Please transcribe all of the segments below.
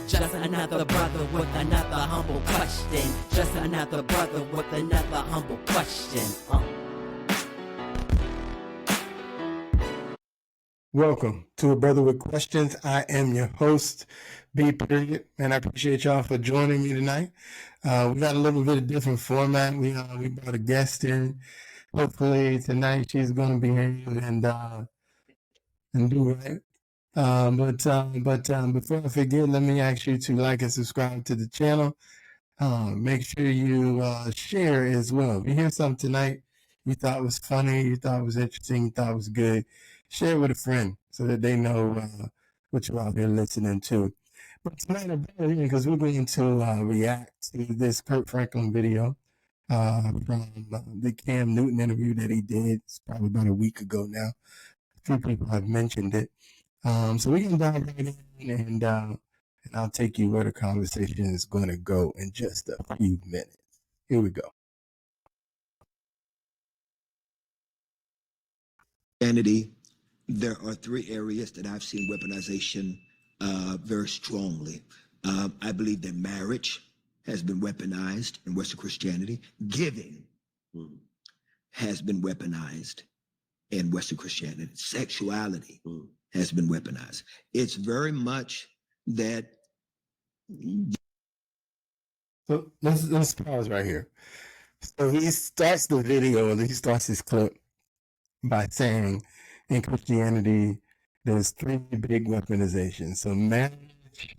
Just another brother with another humble question. Just another brother with another humble question. Welcome to A Brother with Questions. I am your host, B. Period, and I appreciate y'all for joining me tonight. We got a little bit of different format. We brought a guest in. Hopefully tonight she's going to behave and do right. But before I forget, let me ask you to like and subscribe to the channel. Make sure you share as well. If you hear something tonight you thought was funny, you thought was interesting, you thought was good, share it with a friend so that they know what you're out there listening to. But tonight I'm here because we're going to react to this Kirk Franklin video from the Cam Newton interview that he did. It's probably about a week ago now. A few people have mentioned it. So we can dive right in and I'll take you where the conversation is going to go in just a few minutes. Here we go. Christianity, there are three areas that I've seen weaponization very strongly. I believe that marriage has been weaponized in Western Christianity. Giving has been weaponized in Western Christianity. Sexuality has been weaponized. It's very much that. So let's pause right here. So he starts the video, and he starts his clip by saying in Christianity, there's three big weaponizations. So marriage,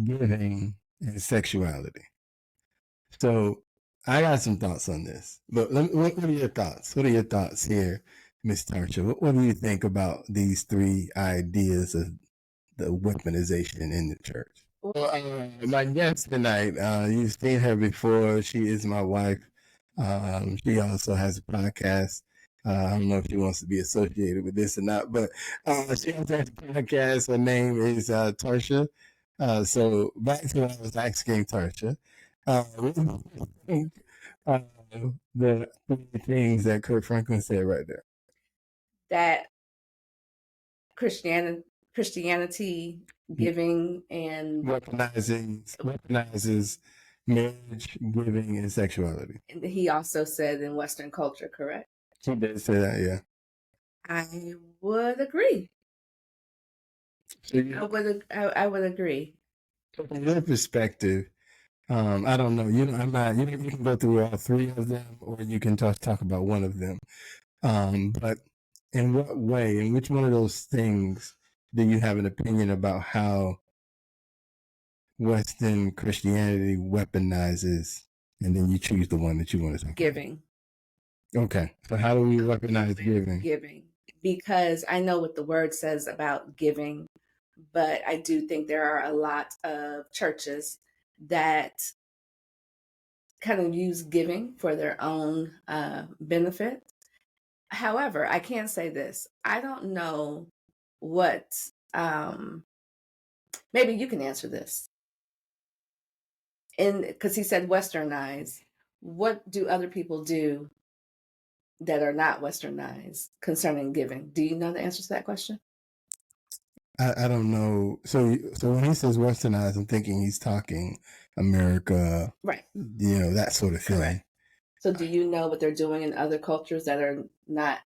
giving, and sexuality. So I got some thoughts on this. But what are your thoughts? What are your thoughts here, Ms. Tarsha? What do you think about these three ideas of the weaponization in the church? Well, my guest tonight, you've seen her before. She is my wife. She also has a podcast. I don't know if she wants to be associated with this or not, but she has a podcast. Her name is Tarsha. So back to what I was asking Tarsha. What do you think the three things that Kirk Franklin said right there? That Christianity, giving, and weaponizes marriage, giving, and sexuality. And he also said in Western culture, correct? She did say that, yeah. I would agree. So I would agree. From your perspective, I don't know. I'm not. You can go through all three of them, or you can talk about one of them. But in what way, in which one of those things do you have an opinion about how Western Christianity weaponizes, and then you choose the one that you want to talk about? Giving. Okay. So how do we weaponize giving? Giving. Because I know what the word says about giving, but I do think there are a lot of churches that kind of use giving for their own benefit. However, I can say this. I don't know what, maybe you can answer this. Because he said westernized. What do other people do that are not westernized concerning giving? Do you know the answer to that question? I don't know. So when he says westernized, I'm thinking he's talking America, right? That sort of thing. Correct. So do you know what they're doing in other cultures that are not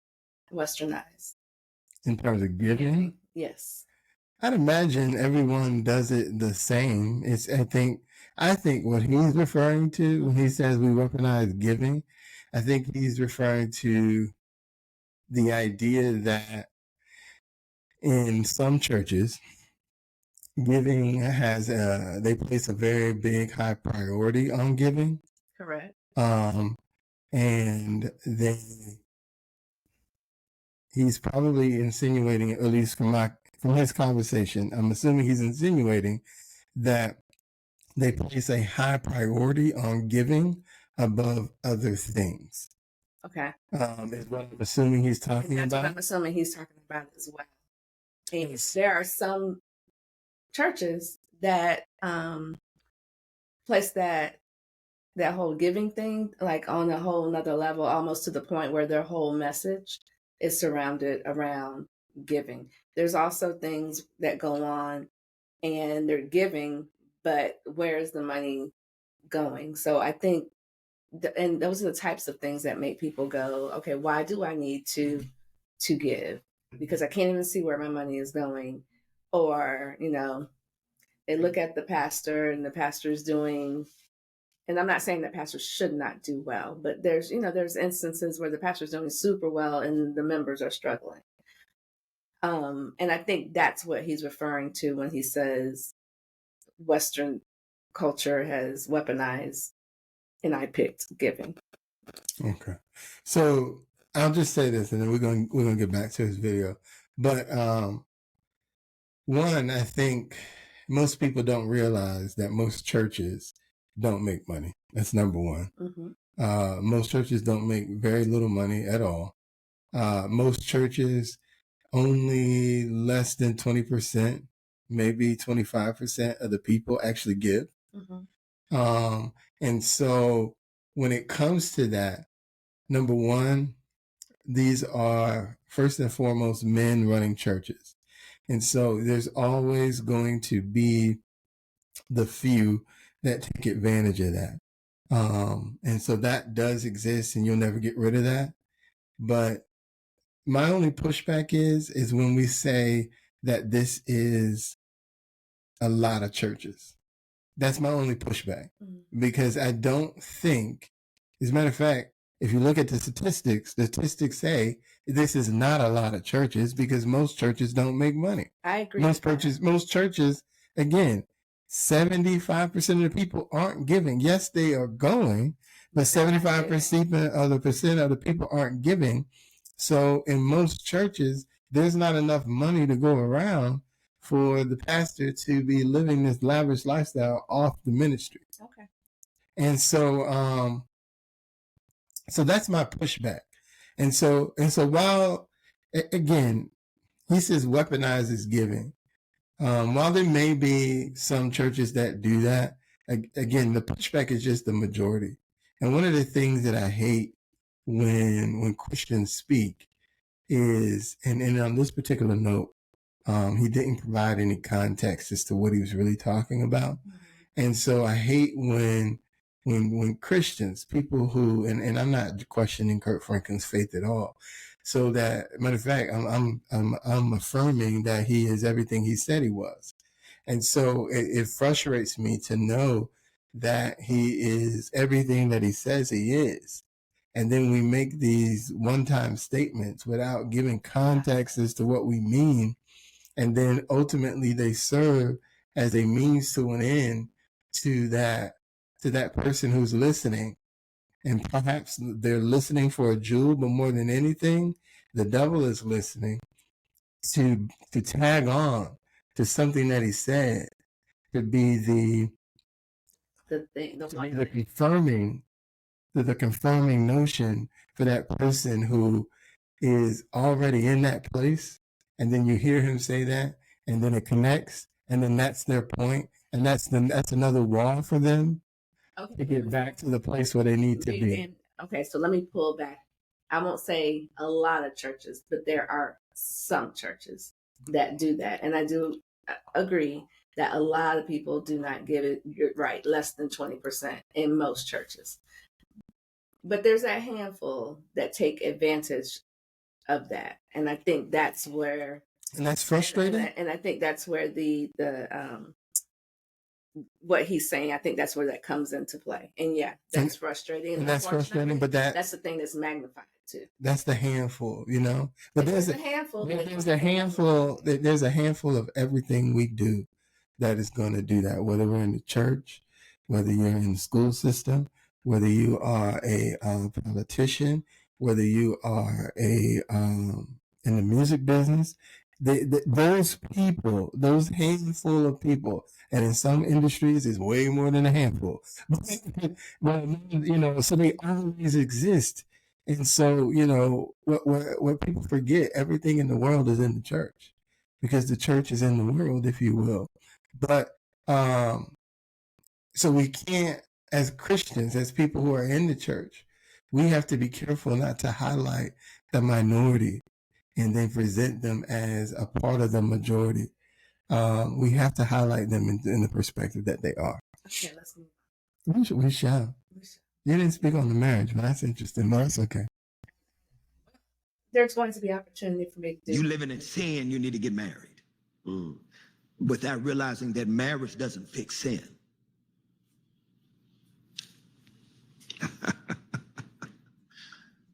westernized? In terms of giving? Yes. I'd imagine everyone does it the same. I think what he's referring to when he says we weaponize giving, I think he's referring to the idea that in some churches, giving they place a very big, high priority on giving. Correct. And he's probably insinuating, at least from his conversation, I'm assuming he's insinuating that they place a high priority on giving above other things. Okay. Is what I'm assuming he's talking about. That's what I'm assuming he's talking about as well. And there are some churches that place that whole giving thing like on a whole another level, almost to the point where their whole message is surrounded around giving. There's also things that go on and they're giving, but where is the money going? So I think, and those are the types of things that make people go, okay, why do I need to give? Because I can't even see where my money is going. Or, they look at the pastor and the pastor's doing, and I'm not saying that pastors should not do well, but there's instances where the pastor's doing super well and the members are struggling. And I think that's what he's referring to when he says Western culture has weaponized, and I picked giving. Okay. So I'll just say this, and then we're gonna get back to his video. But one, I think most people don't realize that most churches don't make money. That's number one. Mm-hmm. Most churches don't make very little money at all. Most churches, only less than 20%, maybe 25% of the people actually give. Mm-hmm. And so when it comes to that, number one, these are first and foremost men running churches. And so there's always going to be the few that take advantage of that. And so that does exist, and you'll never get rid of that. But my only pushback is when we say that this is a lot of churches. That's my only pushback, because I don't think, as a matter of fact, if you look at the statistics say this is not a lot of churches, because most churches don't make money. I agree. Most churches, again, 75% of the people aren't giving. Yes, they are going, but 75% of the people aren't giving. So in most churches, there's not enough money to go around for the pastor to be living this lavish lifestyle off the ministry. Okay. And so, so that's my pushback. And so while, again, he says weaponizes giving, while there may be some churches that do that, again, the pushback is just the majority. And one of the things that I hate when Christians speak is, and on this particular note, he didn't provide any context as to what he was really talking about. And so I hate when Christians, people who, and I'm not questioning Kirk Franklin's faith at all. So that, matter of fact, I'm affirming that he is everything he said he was. And so it frustrates me to know that he is everything that he says he is. And then we make these one-time statements without giving context as to what we mean. And then ultimately they serve as a means to an end to that person who's listening. And perhaps they're listening for a jewel, but more than anything, the devil is listening to tag on to something that he said, to be the confirming notion for that person who is already in that place. And then you hear him say that, and then it connects, and then that's their point, and that's another wall for them to get back to the place where they need to be. Okay, so let me pull back. I won't say a lot of churches, but there are some churches that do that. And I do agree that a lot of people do not give it, you're right, less than 20% in most churches. But there's a handful that take advantage of that. And I think that's where... And that's frustrating? And I think that's where the what he's saying, I think that's where that comes into play. And yeah, that's frustrating. And that's frustrating, but that's the thing that's magnified too. That's the handful, But there's a handful. There's a handful of everything we do that is going to do that, whether we're in the church, whether you're in the school system, whether you are a politician, whether you are in the music business. Those people, those handful of people, and in some industries it's way more than a handful, but so they always exist. And so, what people forget, everything in the world is in the church, because the church is in the world, if you will. But so we can't, as Christians, as people who are in the church, we have to be careful not to highlight the minority and then present them as a part of the majority. we have to highlight them in the perspective that they are. Okay, let's move We shall. You didn't speak on the marriage, but that's interesting. But that's okay. There's going to be opportunity for me to do. You living in sin, you need to get married. Without realizing that marriage doesn't fix sin.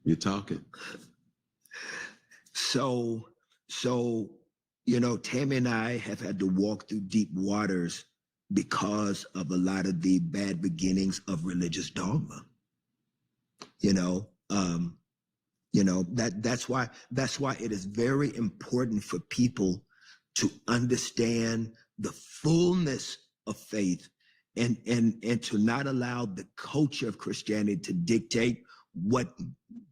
You're talking. So, you know, Tammy and I have had to walk through deep waters because of a lot of the bad beginnings of religious dogma. That's why it is very important for people to understand the fullness of faith and to not allow the culture of Christianity to dictate what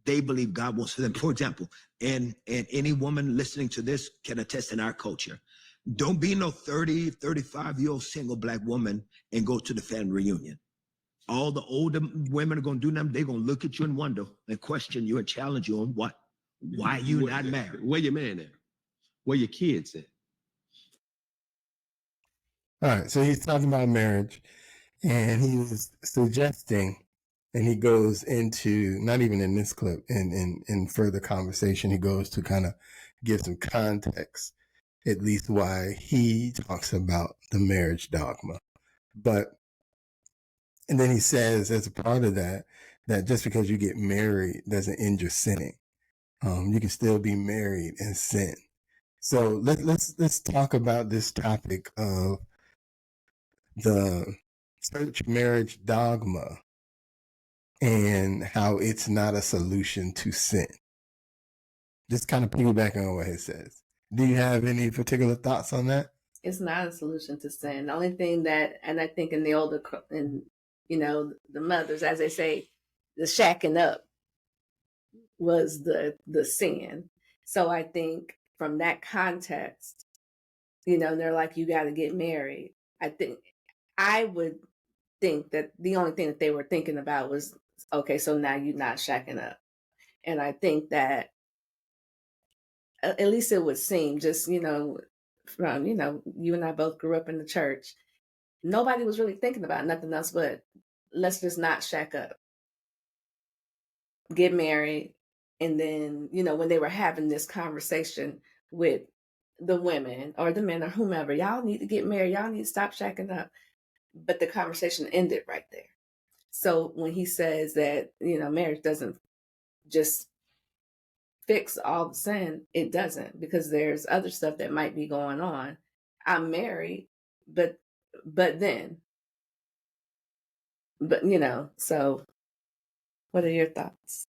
they believe God wants for them. For example, and any woman listening to this can attest in our culture. Don't be no 30, 35-year-old single Black woman and go to the family reunion. All the older women are going to do them. They're going to look at you and wonder and question you and challenge you on why you not married. Where your man at? Where your kids at? All right, so he's talking about marriage, and he was suggesting, and he goes into, not even in this clip, in further conversation, he goes to kind of give some context, at least why he talks about the marriage dogma. And then he says, as a part of that just because you get married doesn't end your sinning. You can still be married and sin. So let's talk about this topic of the church marriage dogma and how it's not a solution to sin. Just kind of piggybacking on what he says. Do you have any particular thoughts on that? It's not a solution to sin. The only thing that, and I think in the older, the mothers, as they say, the shacking up was the sin. So I think from that context, they're like, you got to get married. I would think that the only thing that they were thinking about was, okay, so now you're not shacking up. And I think that at least it would seem, just, from, you and I both grew up in the church. Nobody was really thinking about nothing else but let's just not shack up, get married. And then, when they were having this conversation with the women or the men or whomever, y'all need to get married. Y'all need to stop shacking up. But the conversation ended right there. So when he says that, marriage doesn't just fix all the sin, it doesn't, because there's other stuff that might be going on. I'm married, but so what are your thoughts?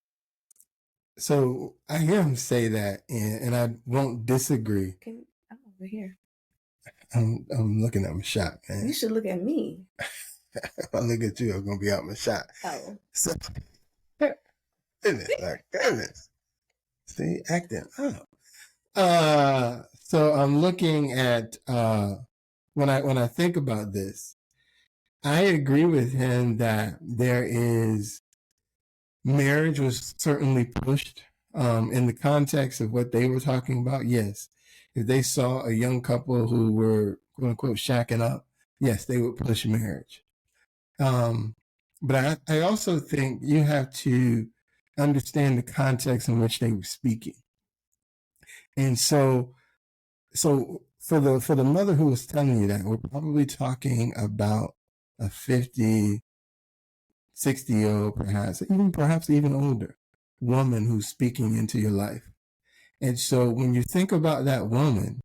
So I hear him say that, and I won't disagree. I'm over here. I'm looking at my shot, man. You should look at me. If I look at you, I'm gonna be out my shot. Oh. So, goodness. See, acting up. So I'm looking at when I think about this, I agree with him that marriage was certainly pushed in the context of what they were talking about. Yes, if they saw a young couple who were quote unquote shacking up, yes, they would push marriage. But I also think you have to understand the context in which they were speaking. And so for the mother who was telling you that, we're probably talking about a 50, 60-year-old, perhaps even older woman who's speaking into your life. And so when you think about that woman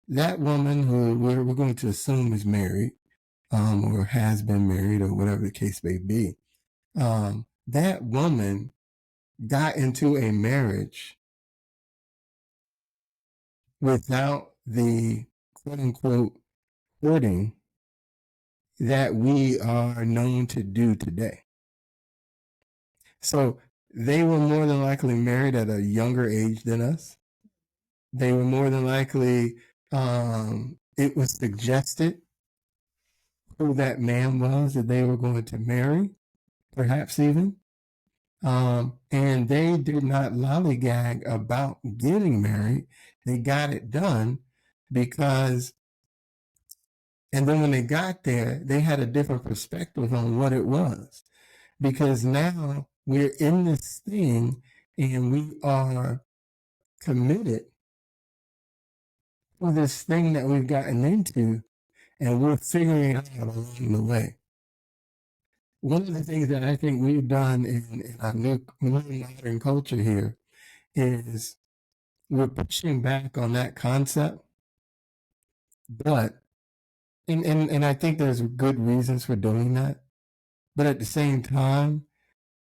who we're going to assume is married, or has been married, or whatever the case may be, that woman got into a marriage without the quote unquote courting that we are known to do today. So they were more than likely married at a younger age than us. They were more than likely, it was suggested who that man was that they were going to marry, perhaps even. And they did not lollygag about getting married. They got it done because And then when they got there, they had a different perspective on what it was. Because now we're in this thing and we are committed to this thing that we've gotten into, and we're figuring it out along the way. One of the things that I think we've done in our new modern culture here is we're pushing back on that concept, but and I think there's good reasons for doing that. But at the same time,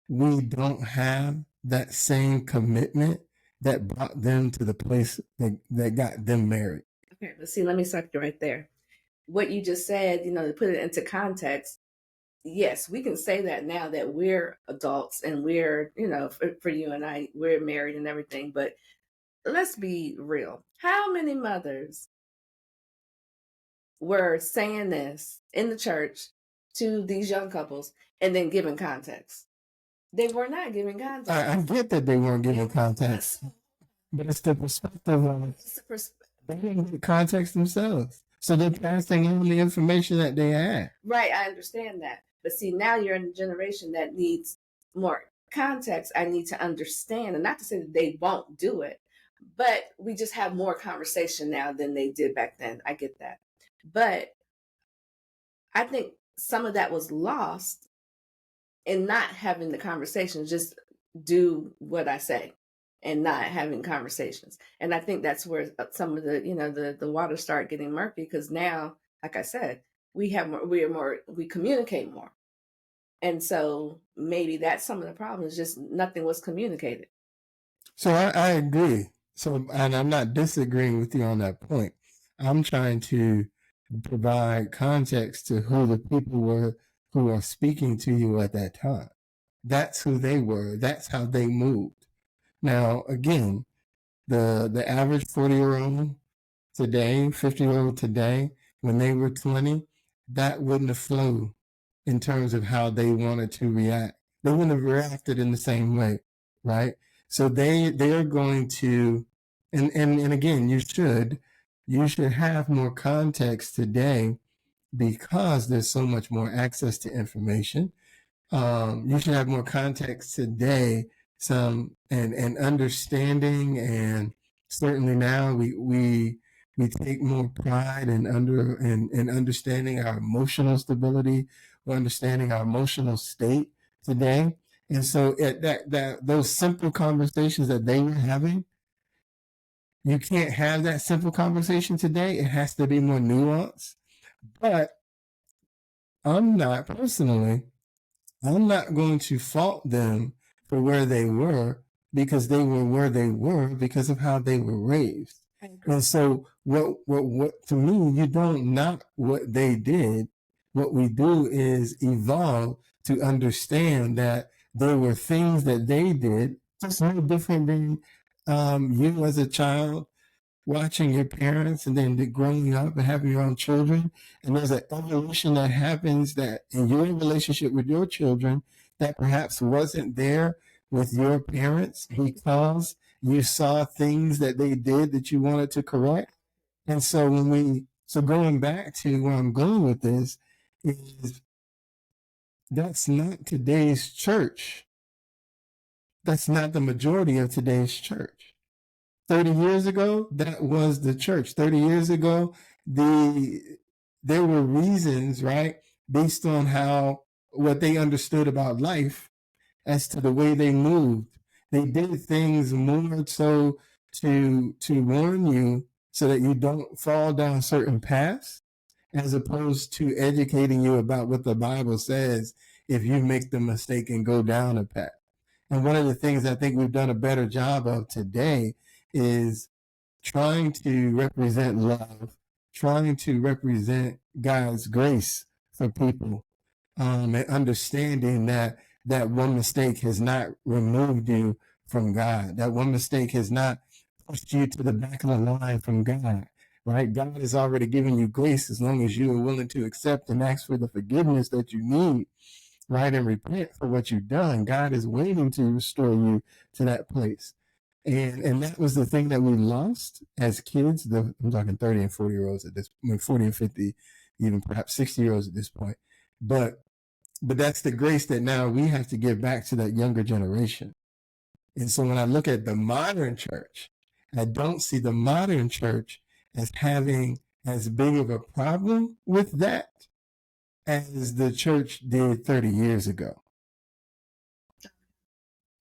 we don't have that same commitment that brought them to the place that got them married. Okay, but see, let me stop you right there. What you just said, to put it into context, yes, we can say that now that we're adults and we're, for you and I, we're married and everything, but let's be real. How many mothers were saying this in the church to these young couples and then giving context? They were not giving context. I get that they weren't giving context, but it's the perspective of they didn't get context themselves. So they're passing on the information that they had. Right, I understand that. But see, now you're in a generation that needs more context. I need to understand, and not to say that they won't do it, but we just have more conversation now than they did back then. I get that. But I think some of that was lost in not having the conversation, just do what I say and not having conversations. And I think that's where some of the water start getting murky, because now, like I said, we communicate more. And so maybe that's some of the problems, just nothing was communicated. So I agree. So, and I'm not disagreeing with you on that point. I'm trying to provide context to who the people were who are speaking to you at that time. That's who they were. That's how they moved. Now, again, the average 40-year-old today, 50-year-old today, when they were 20, that wouldn't have flowed in terms of how they wanted to react. They wouldn't have reacted in the same way, right? So they are going to, and again, you should have more context today because there's so much more access to information. You should have more context today, and understanding, and certainly now we take more pride in understanding our emotional stability, or understanding our emotional state today. And so that those simple conversations that they were having, you can't have that simple conversation today. It has to be more nuanced. But I'm not going to fault them for where they were, because they were where they were because of how they were raised. And so what to me, you don't knock what they did. What we do is evolve to understand that there were things that they did just no different than you as a child watching your parents and then growing up and having your own children. And there's an evolution that happens that in your relationship with your children that perhaps wasn't there with your parents, because you saw things that they did that you wanted to correct. And so going back to where I'm going with this is, that's not today's church. That's not the majority of today's church. 30 years ago, that was the church. 30 years ago, there were reasons, right, based on what they understood about life as to the way they moved. They did things more so to warn you so that you don't fall down certain paths, as opposed to educating you about what the Bible says if you make the mistake and go down a path. And one of the things I think we've done a better job of today is trying to represent love, trying to represent God's grace for people, and understanding that one mistake has not removed you from God. That one mistake has not pushed you to the back of the line from God, right? God has already given you grace as long as you are willing to accept and ask for the forgiveness that you need, right? And repent for what you've done. God is waiting to restore you to that place. And that was the thing that we lost as kids. I'm talking 30 and 40-year-olds at this, 40 and 50 even perhaps 60-year-olds at this point. But that's the grace that now we have to give back to that younger generation. And so when I look at the modern church, I don't see the modern church as having as big of a problem with that as the church did 30 years ago.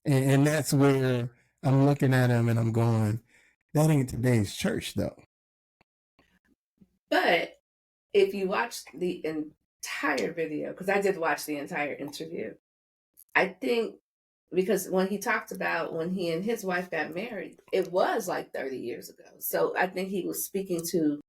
And that's where I'm looking at them and I'm going, that ain't today's church though. But if you watch the entire video, because I did watch the entire interview, I think because when he talked about when he and his wife got married, it was like 30 years ago. So I think he was speaking to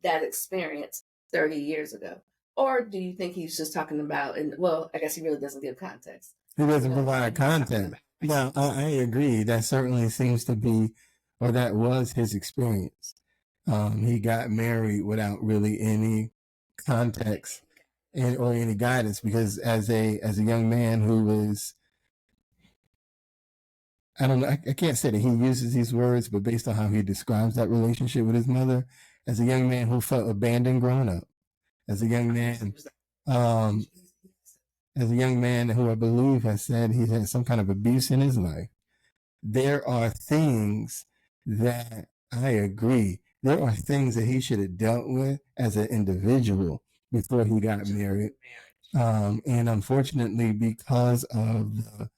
that experience 30 years ago. Or do you think he's just talking about, and well, I guess he really doesn't give context. He doesn't provide context. Now, I agree. That certainly seems to be, or that was his experience. He got married without really any context or any guidance, because as a young man who was, I don't know, I can't say that he uses these words, but based on how he describes that relationship with his mother, as a young man who felt abandoned growing up, as a young man, who I believe has said he had some kind of abuse in his life, there are things that I agree. There are things that he should have dealt with as an individual before he got married. And unfortunately, because of the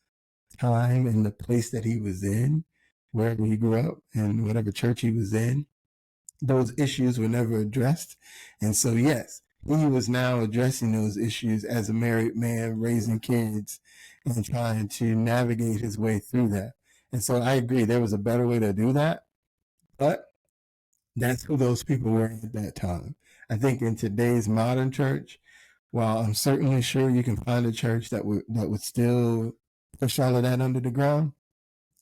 time and the place that he was in, wherever he grew up and whatever church he was in, those issues were never addressed. And so, yes, he was now addressing those issues as a married man, raising kids and trying to navigate his way through that. And so I agree, there was a better way to do that, but that's who those people were at that time. I think in today's modern church, while I'm certainly sure you can find a church that would still push all of that under the ground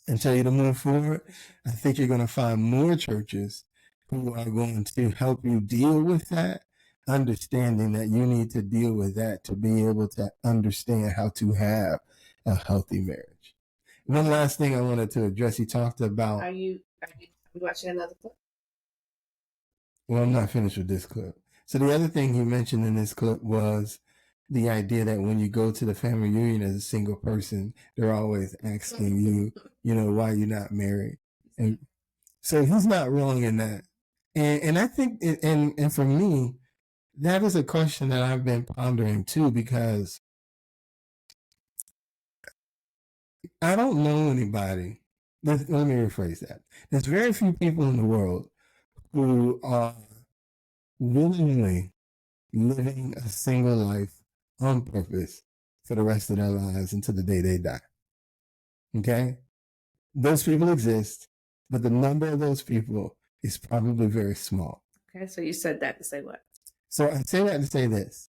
and tell you to move forward, I think you're going to find more churches who are going to help you deal with that, understanding that you need to deal with that to be able to understand how to have a healthy marriage. One last thing I wanted to address, he talked about... Are you watching another clip? Well, I'm not finished with this clip. So the other thing he mentioned in this clip was the idea that when you go to the family reunion as a single person, they're always asking you, why you're not married. And so he's not wrong in that. And I think, and for me, that is a question that I've been pondering too, because I don't know anybody. Let me rephrase that. There's very few people in the world who are willingly living a single life on purpose for the rest of their lives until the day they die. Okay? Those people exist, but the number of those people is probably very small. Okay, so you said that to say what? So I say that to say this.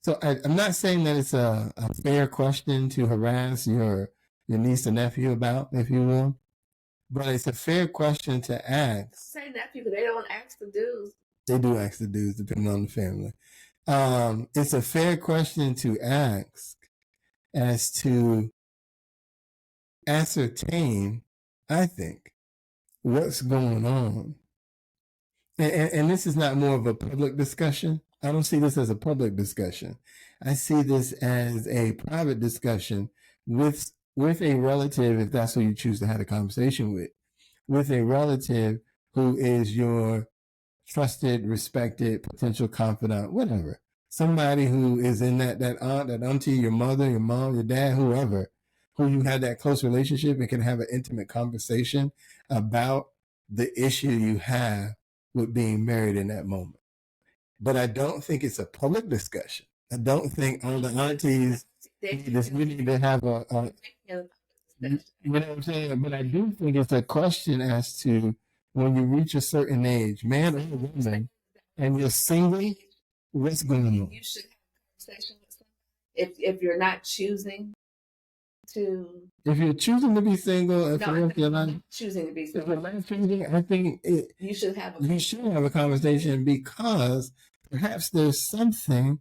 So I'm not saying that it's a fair question to harass your niece or nephew about, if you will, but it's a fair question to ask. Say nephew, because they don't ask the dudes. They do ask the dudes, depending on the family. It's a fair question to ask as to ascertain, I think, what's going on. And this is not more of a public discussion. I don't see this as a public discussion. I see this as a private discussion with a relative, if that's who you choose to have a conversation with a relative who is your trusted, respected, potential confidant, whatever. Somebody who is in that aunt, that auntie, your mother, your mom, your dad, whoever, who you have that close relationship and can have an intimate conversation about the issue you have with being married in that moment. But I don't think it's a public discussion. I don't think all the aunties, we need to have you know what I'm saying? But I do think it's a question as to when you reach a certain age, man or woman, and you're single, what's going on? You should have a conversation with someone. If you're not choosing to... If you're choosing to be single, choosing to be single, I think you should have a conversation, because perhaps there's something.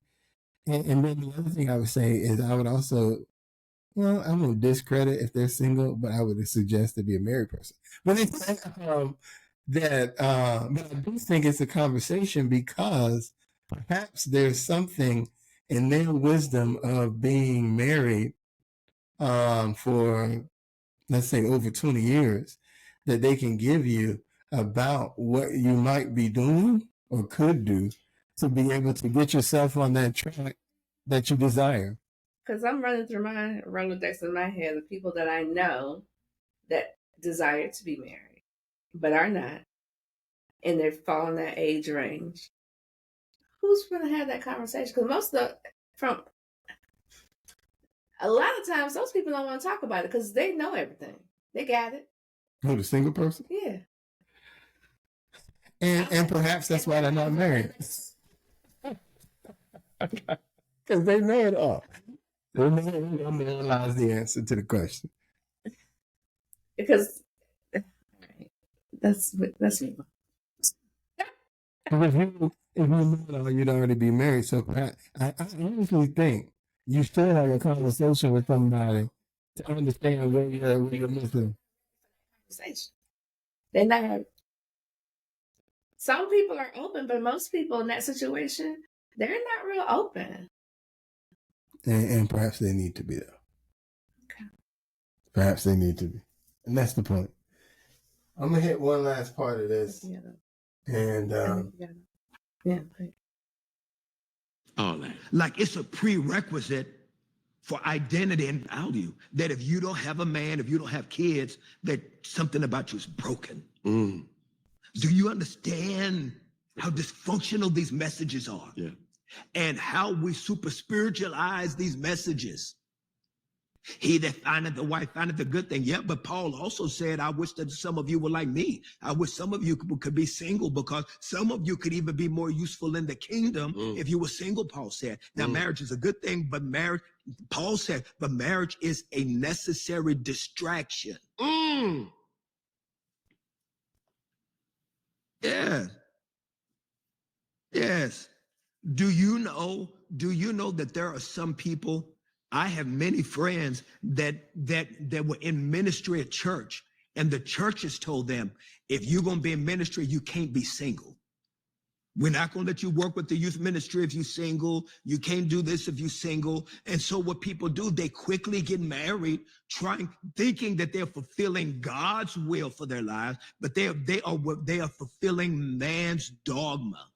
And then the other thing I would say is I would also, I won't discredit if they're single, but I would suggest to be a married person. But but I do think it's a conversation, because perhaps there's something in their wisdom of being married for, let's say, over 20 years that they can give you about what you might be doing or could do to be able to get yourself on that track that you desire. Because I'm running through my Rolodex in my head of people that I know that desire to be married, but are not, and they're falling that age range. Who's going to have that conversation? Because a lot of times, those people don't want to talk about it because they know everything. They got it. Oh, the single person? Yeah. And perhaps that's why they're not married. Because they know it all. They realize the answer to the question. Because that's me. If you know it all, you'd already be married. So perhaps, I honestly think you should have a conversation with somebody to understand where you're missing. They're not. Some people are open, but most people in that situation, they're not real open. And perhaps they need to be, though. Okay. Perhaps they need to be. And that's the point. I'm going to hit one last part of this. Yeah. And yeah. All that. Like it's a prerequisite for identity and value that if you don't have a man, if you don't have kids, that something about you is broken. Mm. Do you understand how dysfunctional these messages are? Yeah. And how we super spiritualize these messages? He that findeth the wife findeth a good thing. Yeah, but Paul also said, I wish that some of you were like me. I wish some of you could be single, because some of you could even be more useful in the kingdom if you were single, Paul said. Now, marriage is a good thing, but Paul said, but marriage is a necessary distraction. Yes. Yes. Do you know that there are some people? I have many friends that were in ministry at church, and the church has told them, if you're going to be in ministry, you can't be single. We're not going to let you work with the youth ministry if you're single. You can't do this if you're single. And so what people do, they quickly get married, thinking that they're fulfilling God's will for their lives, but they are fulfilling man's dogma.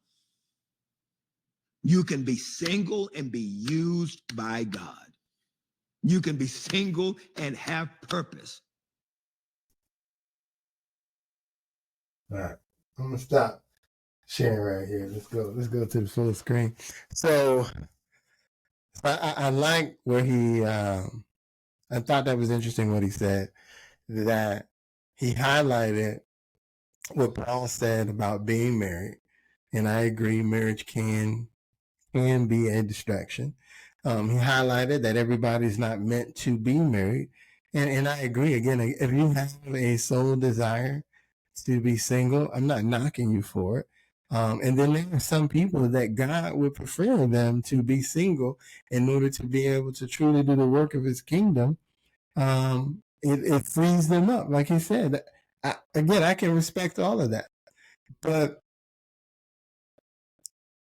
You can be single and be used by God. You can be single and have purpose. all right, I'm going to stop sharing right here. Let's go to the full screen. So I like where he, I thought that was interesting what he said, that he highlighted what Paul said about being married. And I agree, marriage can be a distraction. He highlighted that everybody's not meant to be married. And I agree. Again, if you have a soul desire to be single, I'm not knocking you for it. And then there are some people that God would prefer them to be single in order to be able to truly do the work of his kingdom. It frees them up. Like he said, I can respect all of that. But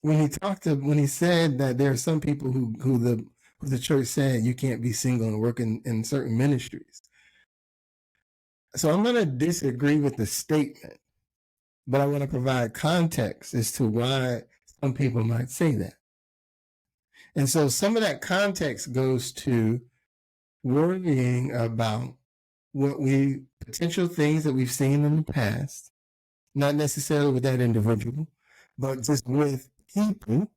when he said that there are some people who the church said you can't be single and work in certain ministries. So I'm going to disagree with the statement, but I want to provide context as to why some people might say that. And so some of that context goes to worrying about potential things that we've seen in the past, not necessarily with that individual, but just with people.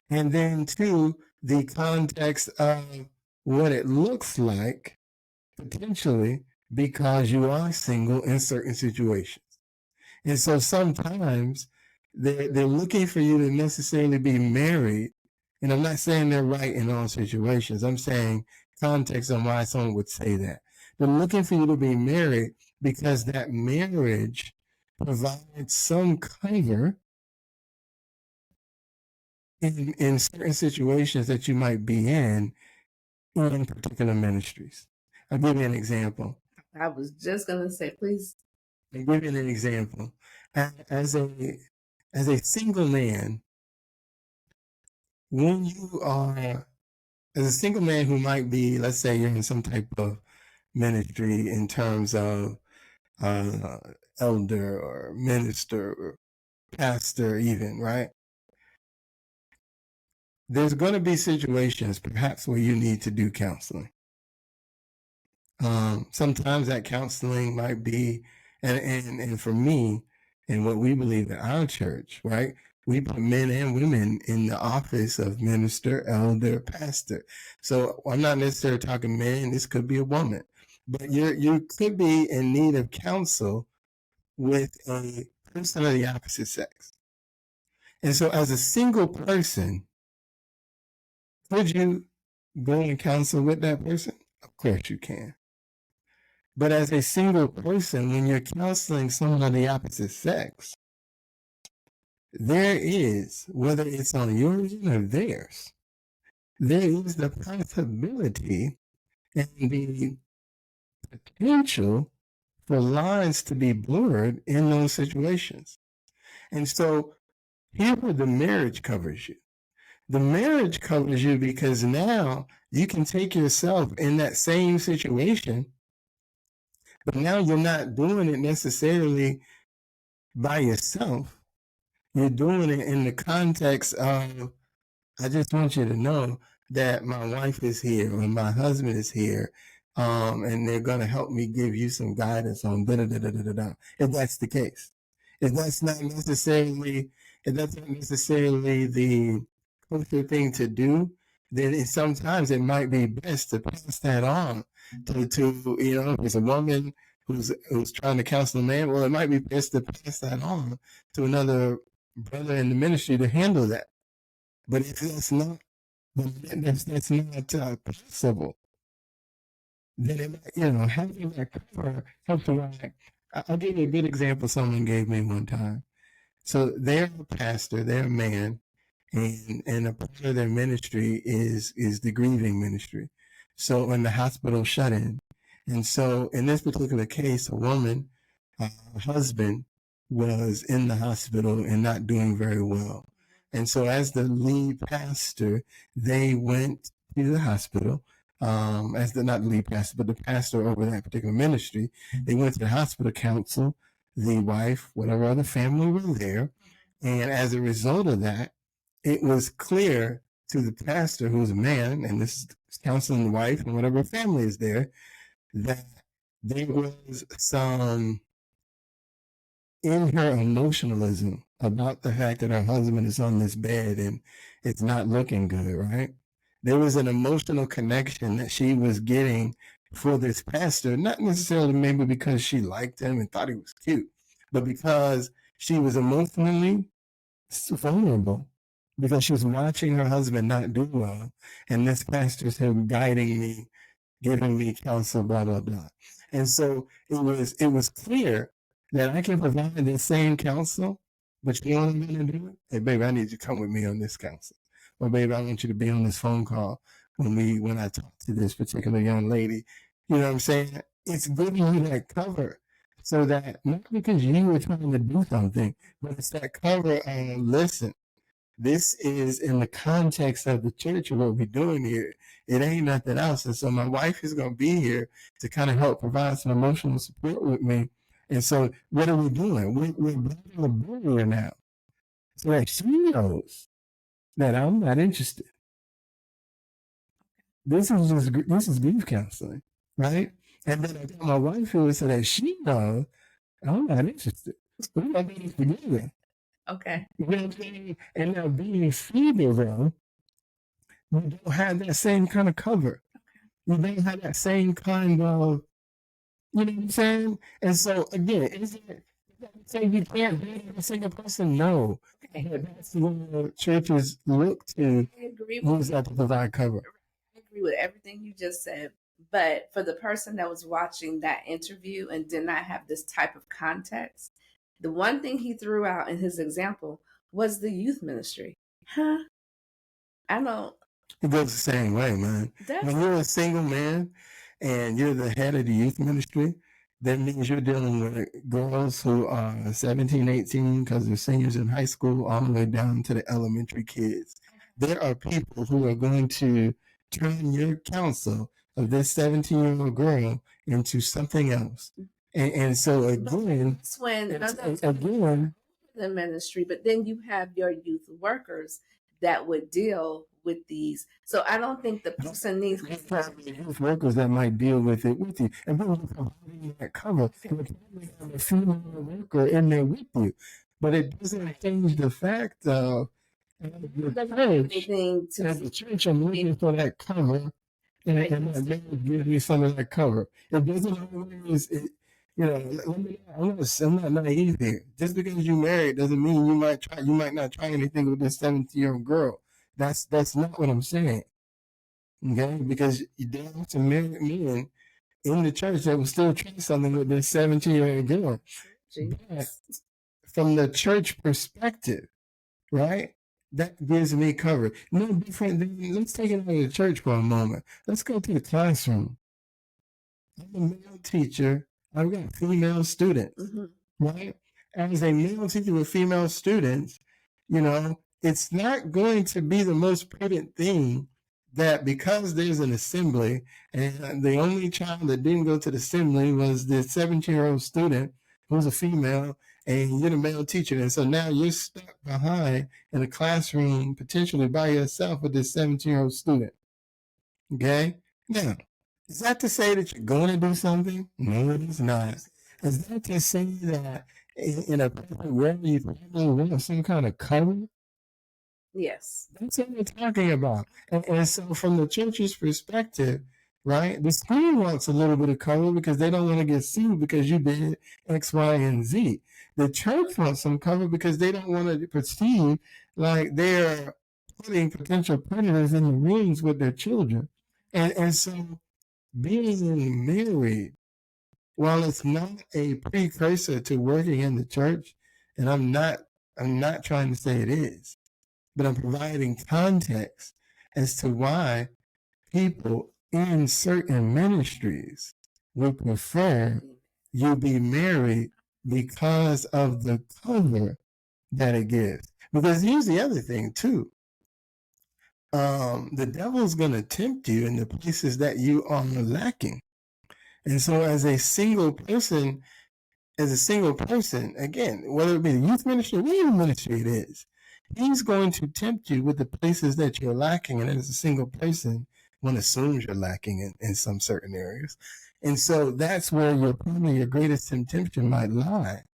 And then two, the context of what it looks like potentially because you are single in certain situations. And so sometimes they're looking for you to necessarily be married. And I'm not saying they're right in all situations. I'm saying context on why someone would say that. They're looking for you to be married because that marriage provides some cover in certain situations that you might be in particular ministries. I'll give you an example. I was just going to say, please. I'll give you an example. As a single man, when you are, as a single man who might be, let's say you're in some type of ministry in terms of elder or minister or pastor even, right? There's going to be situations perhaps where you need to do counseling. Sometimes that counseling might be, and for me, and what we believe in our church, right? We put men and women in the office of minister, elder, pastor. So I'm not necessarily talking men. This could be a woman, but you could be in need of counsel with a person of the opposite sex. And so as a single person, could you go and counsel with that person? Of course you can. But as a single person, when you're counseling someone of the opposite sex, there is, whether it's on yours or theirs, there is the possibility and the potential for lines to be blurred in those situations. And so here where the marriage covers you. The marriage covers you because now you can take yourself in that same situation, but now you're not doing it necessarily by yourself. You're doing it in the context of, I just want you to know that my wife is here or my husband is here, and they're going to help me give you some guidance on da da da da da da. If that's the case, if that's not necessarily, if that's not necessarily the kosher thing to do, then sometimes it might be best to pass that on to if it's a woman who's trying to counsel a man, well, it might be best to pass that on to another brother in the ministry to handle that. But if that's not, that's not possible, then it might, having that cover helps a lot. I'll give you a good example someone gave me one time. So they're a pastor, they're a man, and a part of their ministry is the grieving ministry. So when the hospital shut in, and so in this particular case, a woman, her husband was in the hospital and not doing very well. And so as the lead pastor, they went to the hospital, as not the lead pastor, but the pastor over that particular ministry. They went to the hospital council, the wife, whatever other family were there. And as a result of that, it was clear to the pastor, who's a man, and this is counseling the wife and whatever family is there, that there was some in her emotionalism about the fact that her husband is on this bed and it's not looking good, right? There was an emotional connection that she was getting for this pastor, not necessarily maybe because she liked him and thought he was cute, but because she was emotionally vulnerable because she was watching her husband not do well, and this pastor's him guiding me, giving me counsel, blah blah blah. And so it was clear that I can provide the same counsel, but you know what I'm gonna do? Hey baby, I need you to come with me on this counsel. Or baby, I want you to be on this phone call when I talk to this particular young lady. You know what I'm saying? It's giving you that cover. So that not because you were trying to do something, but it's that cover of listen, this is in the context of the church of what we're doing here. It ain't nothing else. And so my wife is going to be here to kind of help provide some emotional support with me. And so what are we doing? We're building a barrier now so that she knows that I'm not interested. This is grief counseling, right? And then I got my wife here so that she knows I'm not interested. We're going to do this together. Okay. You know what I'm saying? And now being female, though, you don't have that same kind of cover. You don't have that same kind of, you know what I'm saying? And so, again, is it say you can't be a single person? No. But that's what churches look to I agree who's with got to provide cover. I agree with everything you just said. But for the person that was watching that interview and did not have this type of context, the one thing he threw out in his example was the youth ministry. Huh? I don't. It goes the same way, man. When you're a single man and you're the head of the youth ministry, that means you're dealing with girls who are 17, 18, because they're seniors in high school, all the way down to the elementary kids. there are people who are going to turn your counsel of this 17-year-old girl into something else. And so again, That's when again, the ministry, but then you have your youth workers that would deal with these. So I don't think the person needs you probably have youth workers that might deal with it with you. And then you're providing that cover. You probably have a female worker in there with you. But it doesn't change the fact of anything to as a church, I'm looking for that cover, and that man gives me some of that cover. It doesn't always, I'm not naive here. Just because you married doesn't mean you might not try anything with this 17-year-old girl. That's not what I'm saying. Okay, because there are some married men in the church that will still try something with this 17-year-old girl. But from the church perspective, right? That gives me cover. No different than, let's take it out of the church for a moment. Let's go to the classroom. I'm a male teacher. I've got female students, right? As a male teacher with female students, it's not going to be the most prudent thing that because there's an assembly and the only child that didn't go to the assembly was the 17-year-old student who's a female, and you're the male teacher. And so now you're stuck behind in a classroom, potentially by yourself with this 17-year-old student. Okay? Now, is that to say that you're going to do something? No, it is not. Is that to say that in a perfect world you probably want some kind of cover? Yes. That's what we're talking about. And so from the church's perspective, right, the school wants a little bit of cover because they don't want to get sued because you did X, Y, and Z. The church wants some cover because they don't want to perceive like they're putting potential predators in the rooms with their children. And so being married, while it's not a precursor to working in the church, and I'm not trying to say it is, but I'm providing context as to why people in certain ministries would prefer you be married because of the cover that it gives. Because here's the other thing too. The devil's going to tempt you in the places that you are lacking. And so as a single person, again, whether it be the youth ministry or whatever ministry it is, he's going to tempt you with the places that you're lacking. And as a single person, one assumes you're lacking in some certain areas. And so that's where probably your greatest temptation might lie,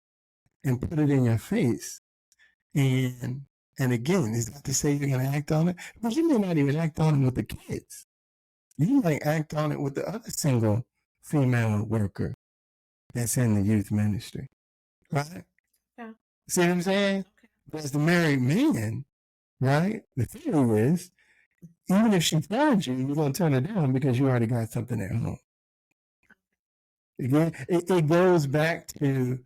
and put it in your face. And again, is that to say you're going to act on it? But you may not even act on it with the kids. You might act on it with the other single female worker that's in the youth ministry, right? Yeah. See what I'm saying? Okay. But as the married man, right, the theory is, even if she finds you, you're going to turn her down because you already got something at home. Again, it goes back to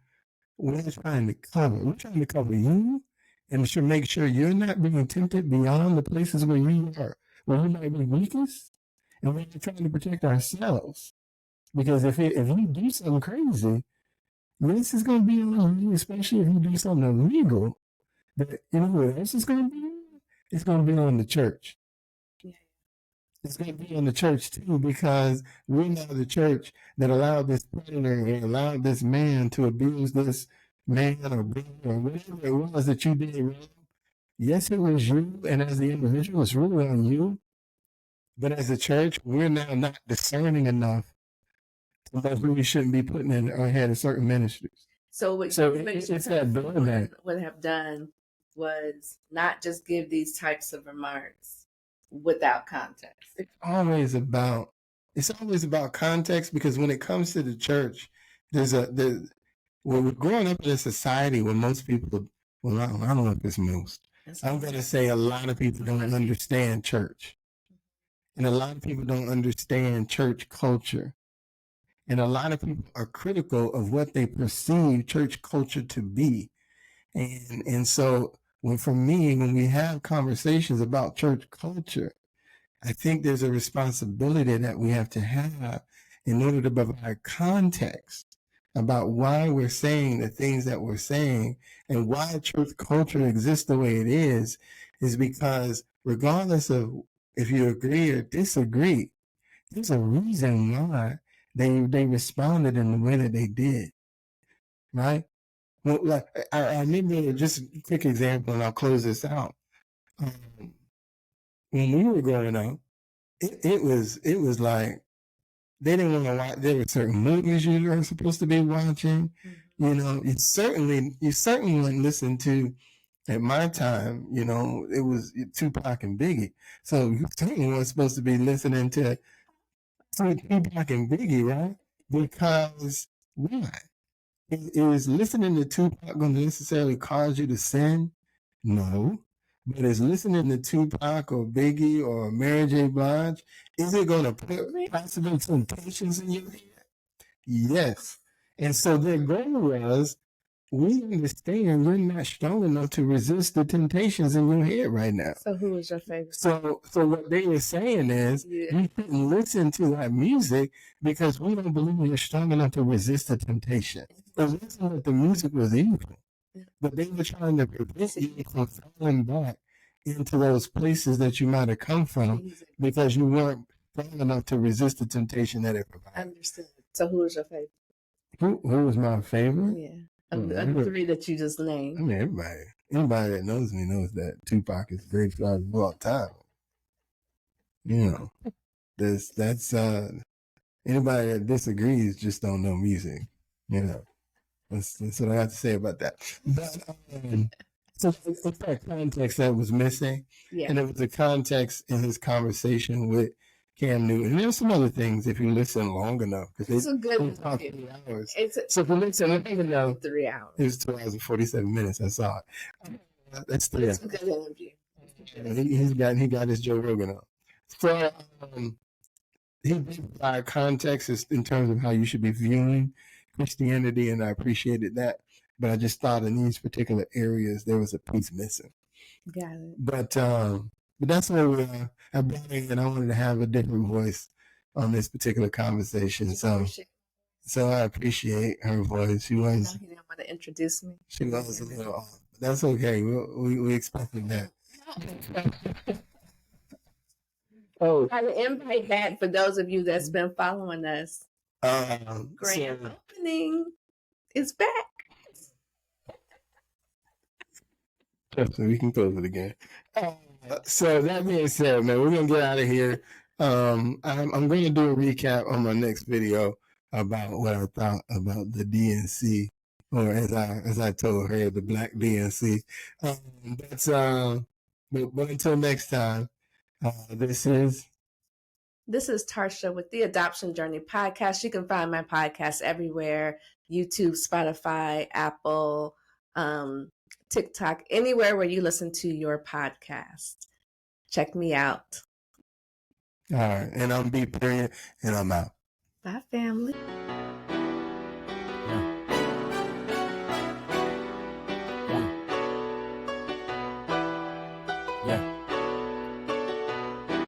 we're trying to cover. We're trying to cover you and make sure you're not being tempted beyond the places where you are, where you might be weakest, and we're trying to protect ourselves. Because if you do something crazy, this is going to be on you, especially if you do something illegal. But you know what else is going to be on? It's going to be on the church. Yeah. It's going to be on the church too, because we're now the church that allowed this predator and allowed this man to abuse this man or brother or whatever it was that you did wrong. Yes, it was you, and as the individual, it's really on you. But as a church, we're now not discerning enough to know who we shouldn't be putting in our head of certain ministries. So it's that blowback. Would have done was not just give these types of remarks without context. It's always about context, because when it comes to the church, we're growing up in a society where most people, well, I don't know if it's most. I'm going to say a lot of people don't understand church. And a lot of people don't understand church culture. And a lot of people are critical of what they perceive church culture to be. And so when we have conversations about church culture, I think there's a responsibility that we have to have in order to provide context about why we're saying the things that we're saying, and why church culture exists the way it is because regardless of if you agree or disagree, there's a reason why they responded in the way that they did, right? Well, like I remember just a quick example, and I'll close this out. When we were growing up, it was like they didn't want to watch. There were certain movies you were supposed to be watching. You know, you certainly wouldn't listen to. At my time, you know, it was Tupac and Biggie. So you certainly weren't supposed to be listening to Tupac and Biggie, right? Because why? Is listening to Tupac going to necessarily cause you to sin? No. But is listening to Tupac or Biggie or Mary J. Blige, is it going to put possible temptations in your head? Yes. And so their goal was, we understand you're not strong enough to resist the temptations in your head right now. So who was your favorite? So what they were saying is, you couldn't listen to that music because we don't believe you're strong enough to resist the temptation. It wasn't that the music was evil, but they were trying to prevent you from falling back into those places that you might have come from because you weren't strong enough to resist the temptation that it provided. Understood. So who was your favorite? Who was my favorite? Yeah. Of the three that you just named. I mean, anybody that knows me knows that Tupac is the greatest artist of all time. You know, that's anybody that disagrees just don't know music. You know, that's what I have to say about that. But so it's that context that was missing, and it was the context in his conversation with Cam Newton. And there's some other things if you listen long enough, because they talk 3 hours. So if you listen long enough, 3 hours. It was 2 hours and 47 minutes. I saw it. That's 3 hours. It's a good interview. He got his Joe Rogan on. So he did provide context in terms of how you should be viewing Christianity, and I appreciated that. But I just thought in these particular areas there was a piece missing. Got it. But that's where I brought in, and I wanted to have a different voice on this particular conversation. So I appreciate her voice. She was. He didn't want to introduce me. She was a little off. That's okay. We expected that. Oh, I invite back for those of you that's been following us. Grand opening is back. So we can close it again. So that being said, man, we're gonna get out of here. I'm going to do a recap on my next video about what I thought about the DNC, or as I told her, the Black DNC. But until next time, this is Tarsha with the Adoption Journey podcast. You can find my podcast everywhere: YouTube, Spotify, Apple, TikTok, anywhere where you listen to your podcast. Check me out. All right, and I'm B. Period, and I'm out. Bye, family.